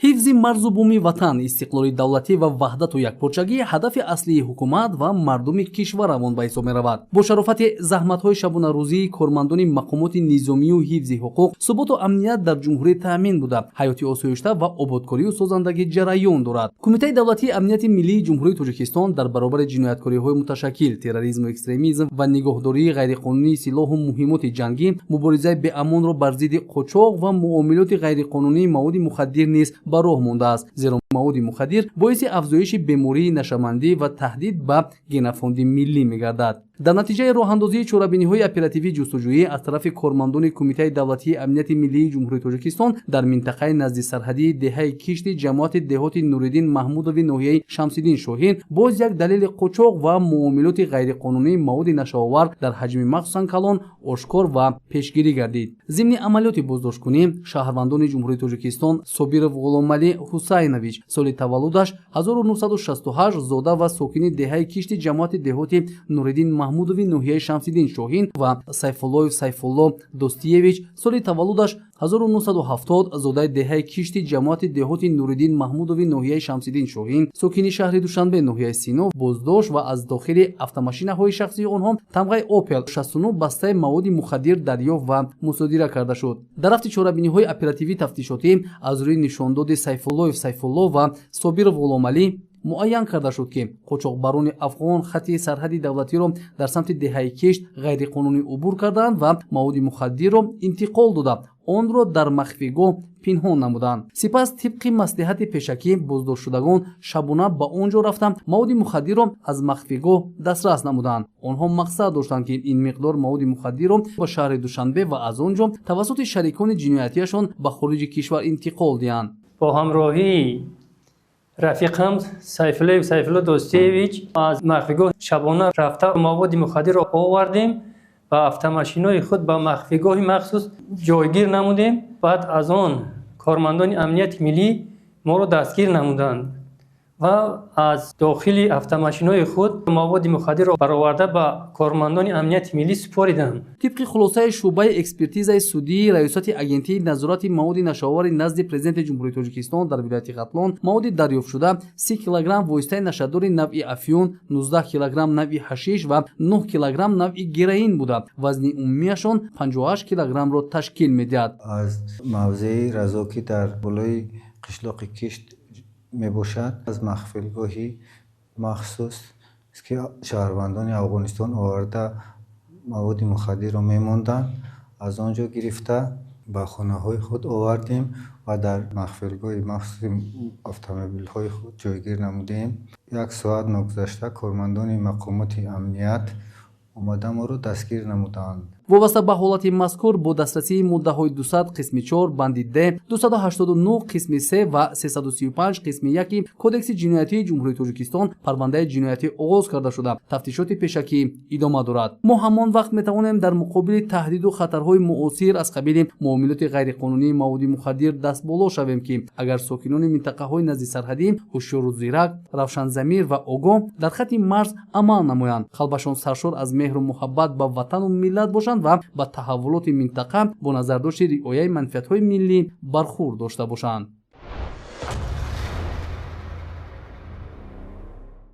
ҳифзи марзу бumi ватан, истиқлоли давлатӣ ва ваҳдату якпорчагӣ ҳадафи аслии ҳукумат ва мардуми кишварамон ба ҳисоб меравад. бо шарофати заҳматҳои шабонарӯзии кормандони мақомоти низомию ҳифзи ҳуқуқ, суботу амният дар ҷумҳурӣ таъмин буда, ҳаёти осоишта ва ободкорию созандагӣ ҷараён дорад. кумитаи давлатии амнияти миллии ҷумҳурии Тоҷикистон дар баробари ҷинояткориҳои муташаккил, терроризму экстремизм ва нигоҳдории ғайриқонунии силоҳу муҳимоти ҷангӣ, муборизаи беамонро бар зидди қочоқ ва муомилоти ғайриқонунии маводи мухаддир низ ба роҳ мондааст, зеро маводи мухаддир боиси афзоиши бемории нашамандӣ ва таҳдид ба генофонди миллӣ мегардад. дар натиҷаи роҳандозии чорабиниҳои оперативии ҷустуҷӯӣ аз тарафи кормандони кумитаи давлатии амнияти миллии ҷумҳурии Тоҷикистон дар минтақаи назди сарҳадии деҳаи кишти ҷамоати деҳоти Нуриддин Маҳмудови ноҳияи Шамсиддин Шоҳин боз як далели қочоқ ва муомилоти ғайриқонунии маводи нашаовар дар ҳаҷми махсусан калон ошкор ва пешгирӣ гардид. зимни амалиёти боздошткунӣ, шаҳрвандони ҷумҳурии Тоҷикистон Собиров Ғуломалӣ Ҳусайнович, соли таваллудаш 1968, зода ва сокини деҳаи кишти ҷамоати деҳоти Нуриддин Маҳмудови ноҳияи Шамсиддин Шоҳин ва Сайфуллоев Сайфулло Достиевич, соли таваллудаш 1970, зодаи деҳаи кишти ҷамоати деҳоти Нуриддин Маҳмудови ноҳияи Шамсиддин Шоҳин, сокини шаҳри Душанбе ноҳияи Сино, боздошт ва аз дохили автомашинаҳои шахсии онҳо тамғаи Opel 69 бастаи маводи мухаддир дарёфт ва мусодира карда шуд. дар рафти чорабиниҳои оперативии тафтишотӣ аз рӯи нишондоди Сайфуллоев Сайфулло ва Собиров Ғуломалӣ муайян карда шуд, ки қочоқбарони афғон хатти сарҳади давлатиро дар самти деҳаи кишт ғайриқонунӣ убур карданд ва маводи мухаддирро интиқол дода, онро дар махфигоҳ пинҳон намуданд. сипас тибқи маслиҳати пешакӣ боздоштшудагон шабона ба он ҷо рафта маводи мухаддирро аз махфигоҳ дастрас намуданд. онҳо мақсад доштанд, ки ин миқдор маводи мухаддирро ба шаҳри Душанбе ва аз он ҷо тавассути шарикони ҷиноятиашон ба хориҷи кишвар интиқол диҳанд. бо ҳамроҳии рафиқам Сайфулло Достиевич аз махфигоҳ шабона рафта маводи мухаддирро овардем ва автомашинои худ ба махфигоҳи махсус ҷойгир намудем. баъд аз он кормандони амнияти миллӣ моро дастгир намуданд ва аз дохили автомашинои худ маводи мухаддирро бароварда ба кормандони амнияти миллӣ супоридам. тибқи хулосаи шуъбаи экспертизаи судии раёсати агентии назорати маводи нашаовари назди президенти ҷумҳурии Тоҷикистон дар вилояти Ғатлон, маводи дарёфтшуда 30 килограмм воситаи нашадори навъи афюн, 19 килограмм навъи ҳашиш ва 9 килограмм навъи героин буда, вазни умумиашон 58 килограммро ташкил медиҳад. аз мавзеи разо ки дар болои қишлоқи кишт мебошад, аз махфилгоҳи махсус ки шаҳрвандони Афғонистон оварда маводи мухаддирро мемонданд, аз он ҷо гирифта ба хонаҳои худ овардем ва дар махфилгоҳи махсуси автомобилҳои худ ҷойгир намудем. 1 соат нагузашта кормандони мақомоти амният омада моро дастгир намуданд. вобаста ба ҳолати мазкур бо дастрасии моддаҳои 200 қисми 4 банди Д, 289 қисми 3 ва 335 қисми 1 кодекси ҷиноятии ҷумҳурии Тоҷикистон парвандаи ҷиноятӣ оғоз карда шуда, тафтишоти пешакӣ идома дорад. мо ҳамон вақт метавонем дар муқобили таҳдиду хатарҳои муосир аз қабили муомилоти ғайриқонунии маводи мухаддир дастболо шавем, ки агар сокинони минтақаҳои назди сарҳадӣ ҳушёру зирак, равшанзамир ва огоҳ дар хатти марз амал намоянд, қалбашон саршор аз меҳру муҳаббат ба ватану миллат бошанд ва ба таҳаввулоти минтақа бо назардошти риояи манфиатҳои миллӣ бархӯрд дошта бошанд.